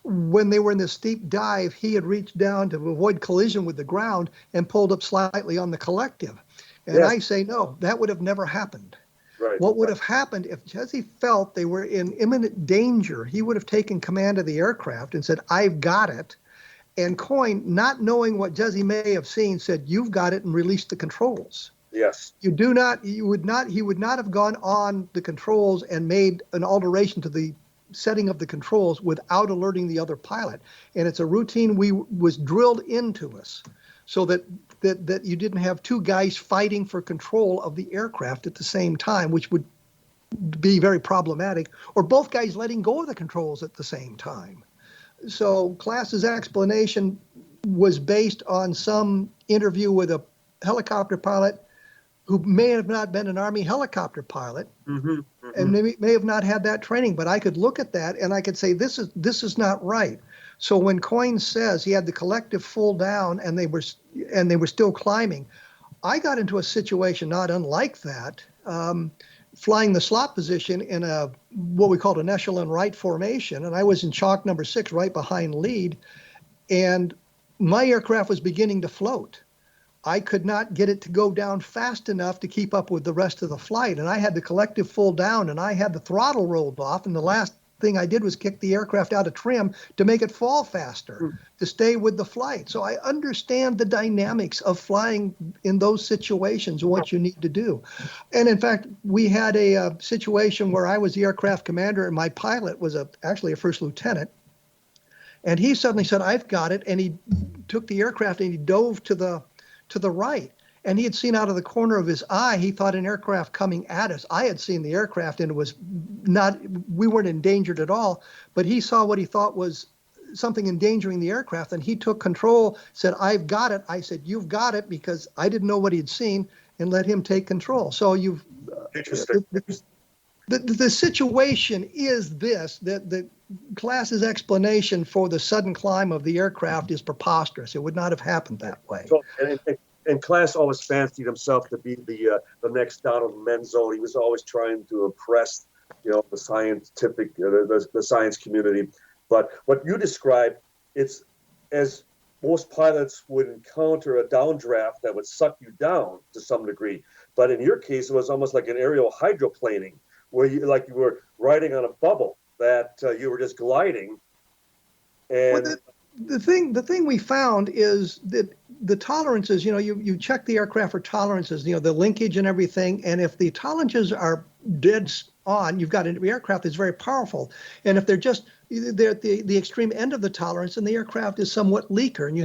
When they were in this steep dive, he had reached down to avoid collision with the ground and pulled up slightly on the collective. And I say, no, that would have never happened. Right. What would have happened if Jesse felt they were in imminent danger, he would have taken command of the aircraft and said, "I've got it," And Coyne, not knowing what Jesse may have seen, said, "You've got it," and released the controls. Yes. He would not have gone on the controls and made an alteration to the setting of the controls without alerting the other pilot. And it's a routine was drilled into us so that you didn't have two guys fighting for control of the aircraft at the same time, which would be very problematic, or both guys letting go of the controls at the same time. So Class's explanation was based on some interview with a helicopter pilot who may have not been an Army helicopter pilot, and may have not had that training. But I could look at that and I could say, this is not right. So when Coyne says he had the collective full down and they were still climbing, I got into a situation not unlike that, flying the slot position in what we called an echelon right formation, and I was in chalk number 6, right behind lead, and my aircraft was beginning to float. I could not get it to go down fast enough to keep up with the rest of the flight. And I had the collective full down and I had the throttle rolled off. And the last thing I did was kick the aircraft out of trim to make it fall faster, to stay with the flight. So I understand the dynamics of flying in those situations, what you need to do. And in fact, we had a situation where I was the aircraft commander and my pilot was actually a first lieutenant. And he suddenly said, "I've got it." And he took the aircraft and he dove to the right, and he had seen out of the corner of his eye, he thought an aircraft coming at us. I had seen the aircraft and we weren't endangered at all, but he saw what he thought was something endangering the aircraft, and he took control, said, "I've got it." I said, "You've got it," because I didn't know what he'd seen, and let him take control. So Interesting. The situation is this, that the Class's explanation for the sudden climb of the aircraft is preposterous. It would not have happened that way. So, and Class always fancied himself to be the next Donald Menzo. He was always trying to impress, the scientific, the science community. But what you described, it's as most pilots would encounter a downdraft that would suck you down to some degree. But in your case, it was almost like an aerial hydroplaning, where you were riding on a bubble, that you were just gliding. And well, the thing we found is that the tolerances, you check the aircraft for tolerances, the linkage and everything, and if the tolerances are dead on, you've got an aircraft that's very powerful. And if they're at the extreme end of the tolerance, and the aircraft is somewhat weaker, and you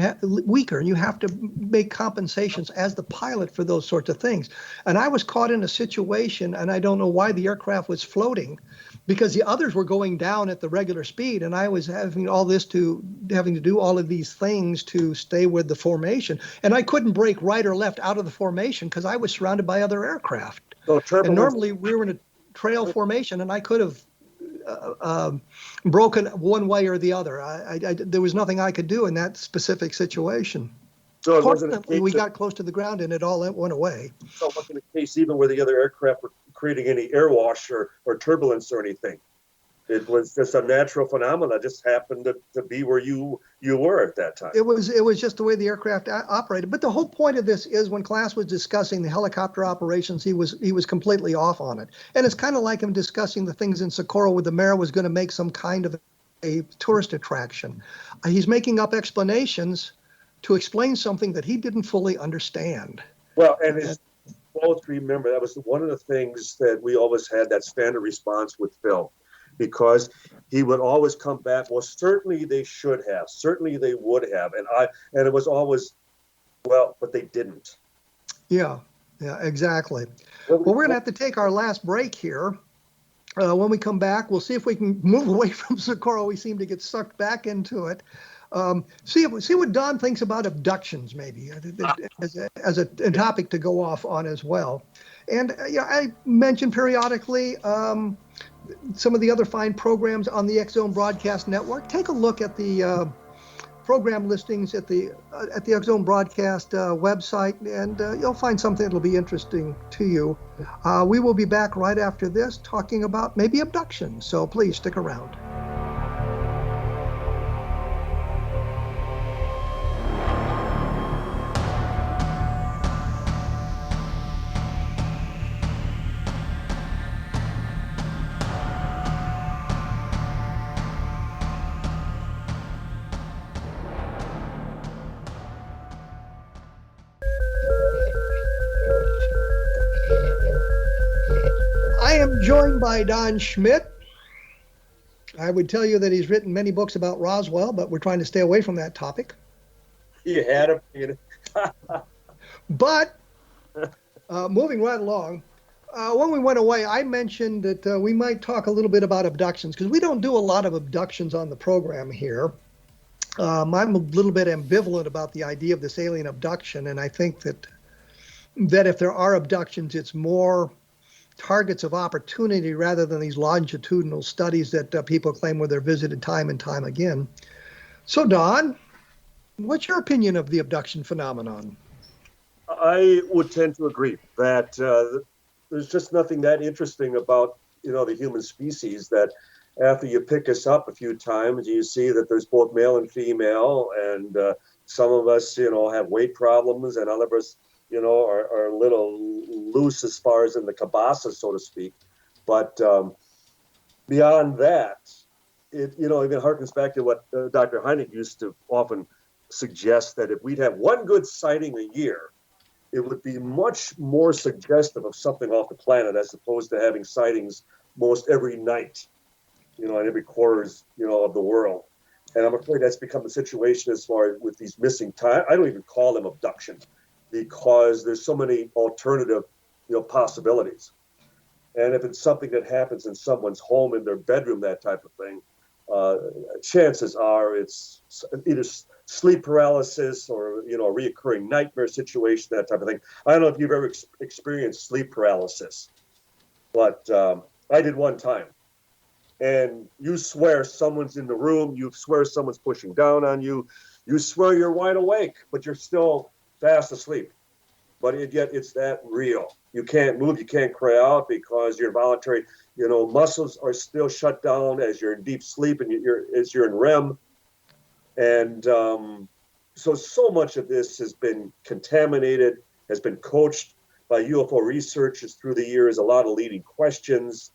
have to make compensations as the pilot for those sorts of things. And I was caught in a situation, and I don't know why the aircraft was floating, because the others were going down at the regular speed, and I was having to do all of these things to stay with the formation, and I couldn't break right or left out of the formation because I was surrounded by other aircraft. So and normally we were in a trail formation, and I could have broken one way or the other. There was nothing I could do in that specific situation. So fortunately, we got close to the ground and it all went away. So it wasn't a case even where the other aircraft were creating any airwash or turbulence or anything. It was just a natural phenomenon. Just happened to be where you were at that time. It was just the way the aircraft operated. But the whole point of this is when Class was discussing the helicopter operations, he was completely off on it. And it's kind of like him discussing the things in Socorro where the mayor was going to make some kind of a tourist attraction. He's making up explanations to explain something that he didn't fully understand. Well, and both remember that was one of the things that we always had, that standard response with Phil. Because he would always come back, well, certainly they should have, certainly they would have, and it was always, well, but they didn't. Yeah, exactly. Well, we're going to have to take our last break here. When we come back, we'll see if we can move away from Socorro. We seem to get sucked back into it. See what Don thinks about abductions, maybe, as a topic to go off on as well. And I mentioned periodically some of the other fine programs on the X-Zone Broadcast Network. Take a look at the program listings at the X-Zone Broadcast website, and you'll find something that'll be interesting to you. We will be back right after this talking about maybe abductions, so please stick around. I am joined by Don Schmitt. I would tell you that he's written many books about Roswell, but we're trying to stay away from that topic. You had him. But moving right along, when we went away, I mentioned that we might talk a little bit about abductions because we don't do a lot of abductions on the program here. I'm a little bit ambivalent about the idea of this alien abduction, and I think that if there are abductions, it's more targets of opportunity rather than these longitudinal studies that people claim where they're visited time and time again. So, Don, what's your opinion of the abduction phenomenon? I would tend to agree that there's just nothing that interesting about, the human species that after you pick us up a few times, you see that there's both male and female, and some of us, have weight problems, and other of us, are a little loose as far as in the cabasa, so to speak. But beyond that, it even harkens back to what Dr. Hynek used to often suggest, that if we'd have one good sighting a year, it would be much more suggestive of something off the planet as opposed to having sightings most every night, in every quarters, of the world. And I'm afraid that's become the situation as far as with these missing time. I don't even call them abductions because there's so many alternative, possibilities. And if it's something that happens in someone's home, in their bedroom, that type of thing, chances are it's either sleep paralysis or, a reoccurring nightmare situation, that type of thing. I don't know if you've ever experienced sleep paralysis, but I did one time. And you swear someone's in the room, you swear someone's pushing down on you, you swear you're wide awake, but you're still fast asleep. But yet it's that real. You can't move, you can't cry out because your involuntary, muscles are still shut down as you're in deep sleep and as you're in REM. And so much of this has been contaminated, has been coached by UFO researchers through the years, a lot of leading questions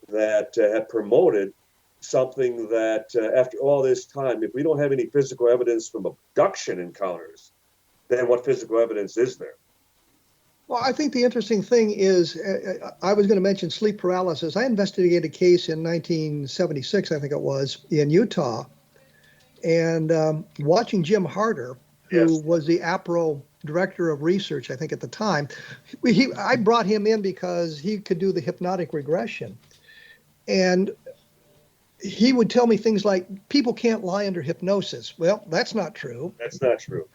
that have promoted something that after all this time, if we don't have any physical evidence from abduction encounters, then what physical evidence is there? Well, I think the interesting thing is, I was going to mention sleep paralysis. I investigated a case in 1976, I think it was, in Utah. And watching Jim Harder, who was the APRO director of research, I think at the time, I brought him in because he could do the hypnotic regression. And he would tell me things like, people can't lie under hypnosis. Well, that's not true. That's not true.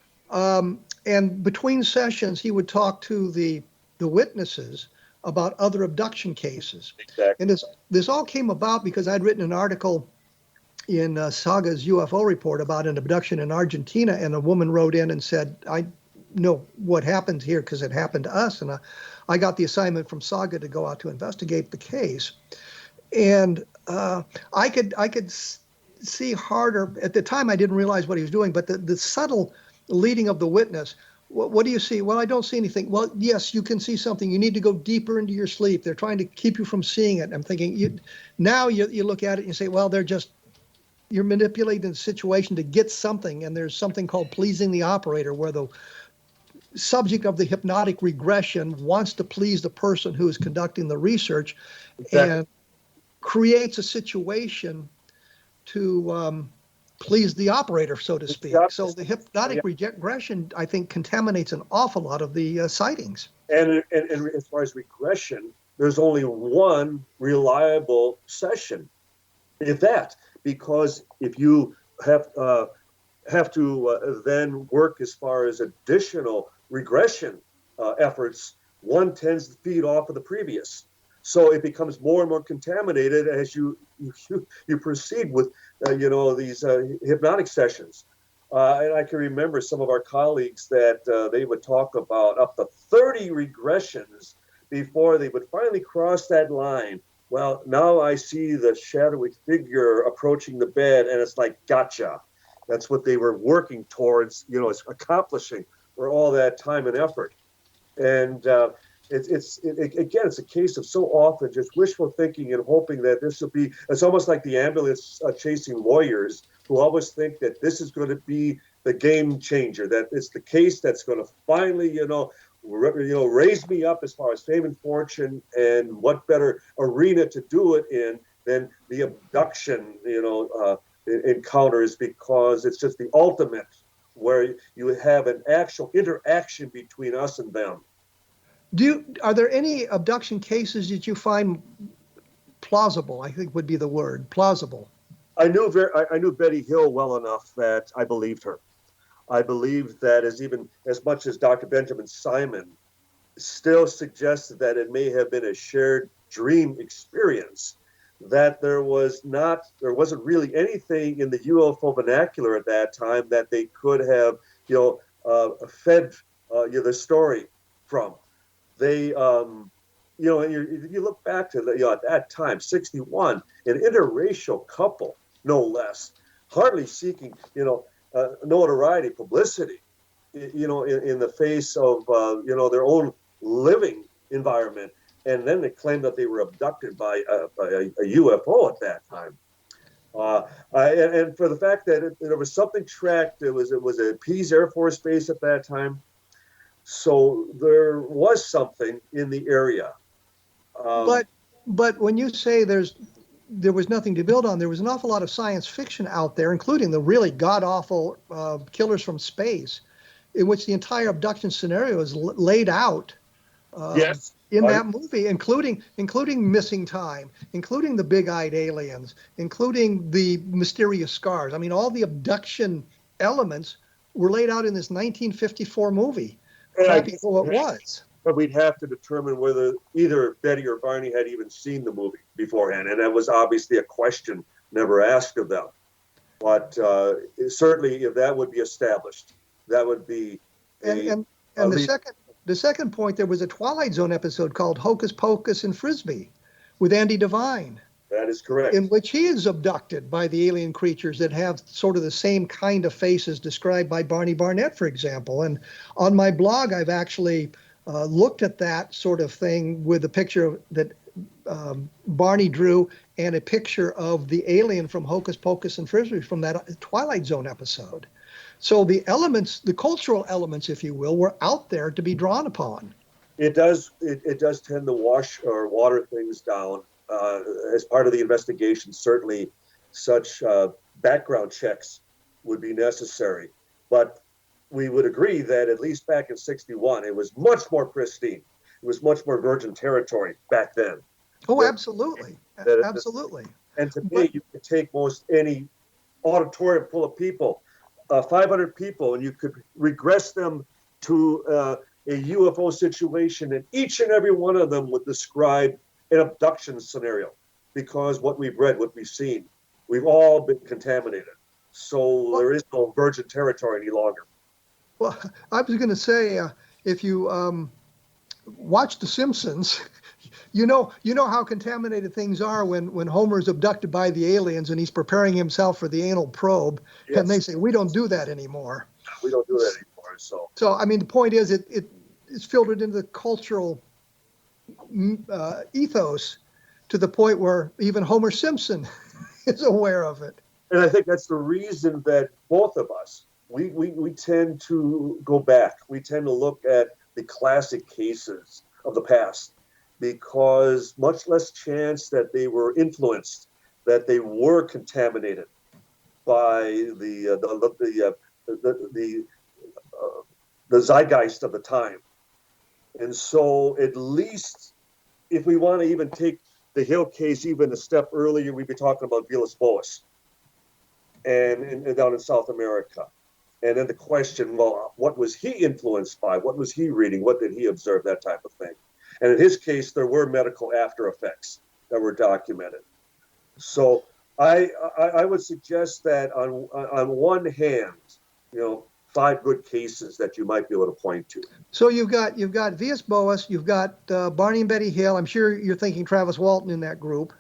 And between sessions, he would talk to the witnesses about other abduction cases. Exactly. And this all came about because I'd written an article in Saga's UFO report about an abduction in Argentina, and a woman wrote in and said, I know what happened here because it happened to us. And I got the assignment from Saga to go out to investigate the case. And I could see Harder. At the time, I didn't realize what he was doing, but the subtle leading of the witness. What do you see? Well, I don't see anything. Well, yes, you can see something. You need to go deeper into your sleep. They're trying to keep you from seeing it. I'm thinking, now you look at it and you say, well, you're manipulating the situation to get something. And there's something called pleasing the operator, where the subject of the hypnotic regression wants to please the person who is conducting the research. Exactly. And creates a situation to please the operator, so to speak. So the hypnotic regression, I think, contaminates an awful lot of the sightings. And as far as regression, there's only one reliable session, if that, because if you have to then work as far as additional regression efforts, one tends to feed off of the previous. So it becomes more and more contaminated as you proceed with, these hypnotic sessions. And I can remember some of our colleagues that they would talk about up to 30 regressions before they would finally cross that line. Well, now I see the shadowy figure approaching the bed, and it's like, gotcha. That's what they were working towards, accomplishing for all that time and effort. And it's a case of so often just wishful thinking and hoping that this will be, it's almost like the ambulance chasing lawyers who always think that this is going to be the game changer, that it's the case that's going to finally, raised me up as far as fame and fortune, and what better arena to do it in than the abduction, encounters, because it's just the ultimate where you have an actual interaction between us and them. Are there any abduction cases that you find plausible? I think would be the word, plausible. I knew Betty Hill well enough that I believed her. I believe that as much as Dr. Benjamin Simon still suggested that it may have been a shared dream experience, that there wasn't really anything in the UFO vernacular at that time that they could have, fed the story from. They, if you look back to at that time, 61, an interracial couple, no less, hardly seeking, notoriety, publicity, in the face of, their own living environment. And then they claimed that they were abducted by a UFO at that time. And for the fact that there was something tracked, it was a Pease Air Force Base at that time. So there was something in the area. But when you say there was nothing to build on, there was an awful lot of science fiction out there, including the really god-awful Killers from Space, in which the entire abduction scenario is laid out Yes. In that movie, including missing time, including the big-eyed aliens, including the mysterious scars. I mean, all the abduction elements were laid out in this 1954 movie. Crappy it was. But we'd have to determine whether either Betty or Barney had even seen the movie beforehand, and that was obviously a question never asked of them. But certainly, if that would be established, that would be. The second point, there was a Twilight Zone episode called Hocus Pocus and Frisbee with Andy Devine. That is correct. In which he is abducted by the alien creatures that have sort of the same kind of faces described by Barney Barnett, for example. And on my blog, I've actually looked at that sort of thing with a picture that Barney drew and a picture of the alien from Hocus Pocus and Frisbee from that Twilight Zone episode. So the elements, the cultural elements, if you will, were out there to be drawn upon. It does tend to wash or water things down. As part of the investigation, certainly such background checks would be necessary. But we would agree that at least back in 61, it was much more pristine. It was much more virgin territory back then. Oh, absolutely. Absolutely. And today you could take most any auditorium full of people, 500 people, and you could regress them to a UFO situation, and each and every one of them would describe an abduction scenario, because what we've read, what we've seen, we've all been contaminated. So there is no virgin territory any longer. Well, I was going to say, if you watch The Simpsons, you know how contaminated things are when Homer's abducted by the aliens and he's preparing himself for the anal probe, yes. And they say, we don't do that anymore. We don't do that anymore. So I mean, the point is, it's filtered into the cultural ethos to the point where even Homer Simpson is aware of it. And I think that's the reason that both of us, we tend to go back. We tend to look at the classic cases of the past, because much less chance that they were influenced, that they were contaminated by the zeitgeist of the time. And so at least if we want to even take the Hill case even a step earlier, we'd be talking about Villas Boas and down in South America. And then the question, well, what was he influenced by? What was he reading? What did he observe? That type of thing. And in his case, there were medical after effects that were documented. So I would suggest that on one hand, 5 good cases that you might be able to point to. So you've got Villas Boas, you've got Barney and Betty Hill. I'm sure you're thinking Travis Walton in that group.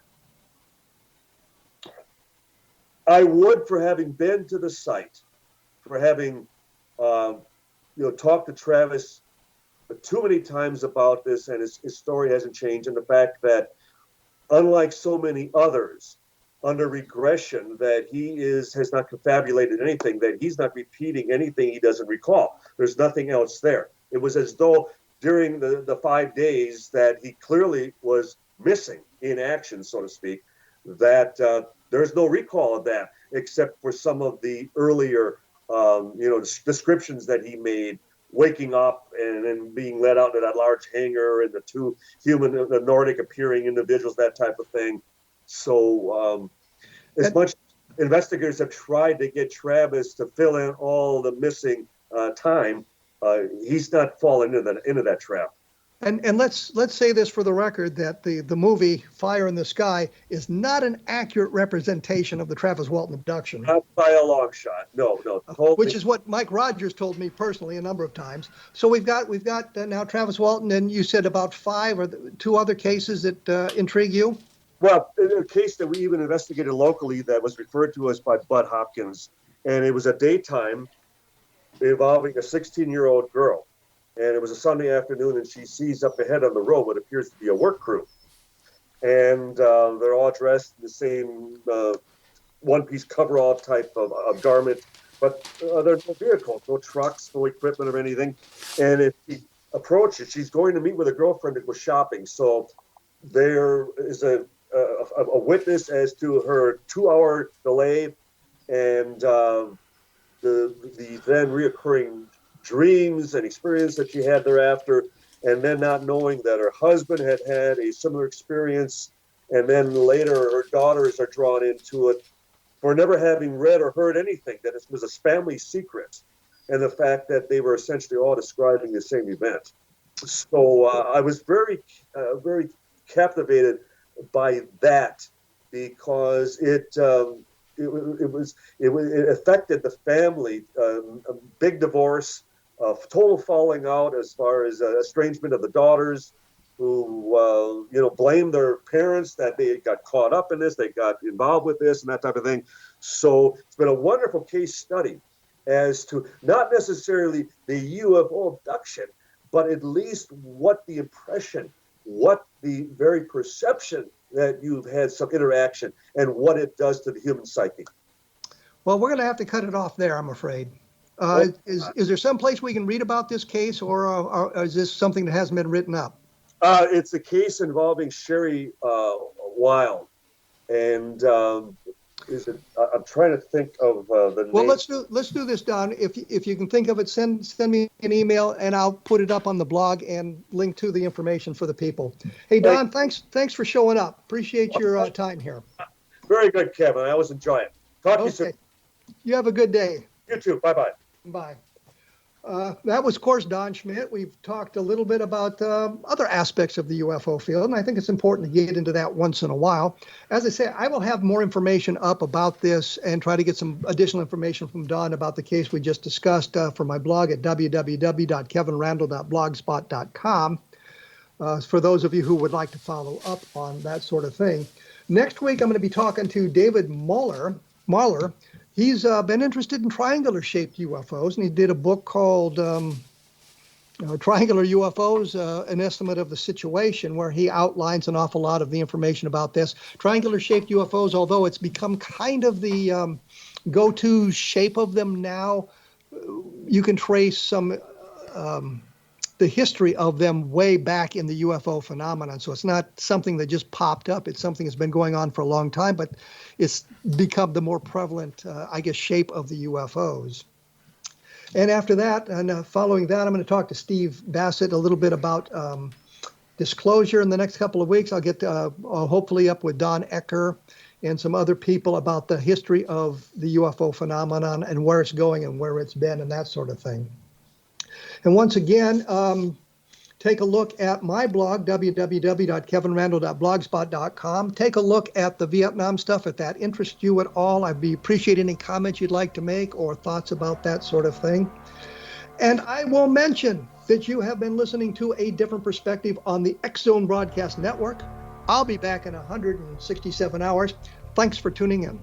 I would, for having been to the site, for having talked to Travis too many times about this, and his story hasn't changed, and the fact that unlike so many others under regression, that he has not confabulated anything, that he's not repeating anything he doesn't recall. There's nothing else there. It was as though during the 5 days that he clearly was missing in action, so to speak, that there's no recall of that, except for some of the earlier, descriptions that he made, waking up and then being led out to that large hangar and the two the Nordic appearing individuals, that type of thing. So as much investigators have tried to get Travis to fill in all the missing time, he's not fallen into that trap. And let's say this for the record, that the movie Fire in the Sky is not an accurate representation of the Travis Walton abduction. Not by a long shot. No. Which is what Mike Rogers told me personally a number of times. So we've got now Travis Walton, and you said about 5 or 2 other cases that intrigue you? Well, a case that we even investigated locally that was referred to us by Bud Hopkins, and it was a daytime involving a 16-year-old girl. And it was a Sunday afternoon, and she sees up ahead on the road what appears to be a work crew. And they're all dressed in the same one-piece coverall type of garment, but there's no vehicles, no trucks, no equipment or anything. And if she approaches, she's going to meet with a girlfriend that was shopping. So there is a witness as to her 2-hour delay and the then reoccurring dreams and experience that she had thereafter, and then not knowing that her husband had had a similar experience, and then later her daughters are drawn into it for never having read or heard anything, that it was a family secret, and the fact that they were essentially all describing the same event. So I was very captivated by that, because it affected the family. A big divorce, total falling out as far as estrangement of the daughters, who blamed their parents that they got caught up in this, they got involved with this and that type of thing. So it's been a wonderful case study as to not necessarily the UFO abduction, but at least what the impression, what the very perception that you've had some interaction and what it does to the human psyche. Well, we're going to have to cut it off there, I'm afraid. Is there some place we can read about this case, or is this something that hasn't been written up? It's a case involving Sherry Wild, and I'm trying to think of the name. Well, let's do this, Don. If you can think of it, send me an email, and I'll put it up on the blog and link to the information for the people. Hey, Don, thanks for showing up. Appreciate your time here. Very good, Kevin. I always enjoy it. Talk to you soon. You have a good day. You too. Bye-bye. Bye. That was, of course, Don Schmitt. We've talked a little bit about other aspects of the UFO field, and I think it's important to get into that once in a while. As I say, I will have more information up about this and try to get some additional information from Don about the case we just discussed for my blog at www.kevinrandle.blogspot.com for those of you who would like to follow up on that sort of thing. Next week, I'm going to be talking to David Mahler. He's been interested in triangular-shaped UFOs, and he did a book called Triangular UFOs, An Estimate of the Situation, where he outlines an awful lot of the information about this. Triangular-shaped UFOs, although it's become kind of the go-to shape of them now, you can trace some the history of them way back in the UFO phenomenon. So it's not something that just popped up. It's something that's been going on for a long time, but it's become the more prevalent, shape of the UFOs. And after that, and following that, I'm going to talk to Steve Bassett a little bit about disclosure in the next couple of weeks. I'll get hopefully up with Don Ecker and some other people about the history of the UFO phenomenon and where it's going and where it's been and that sort of thing. And once again, take a look at my blog, www.kevinrandle.blogspot.com. Take a look at the Vietnam stuff if that interests you at all. I'd appreciate any comments you'd like to make or thoughts about that sort of thing. And I will mention that you have been listening to A Different Perspective on the X Zone Broadcast Network. I'll be back in 167 hours. Thanks for tuning in.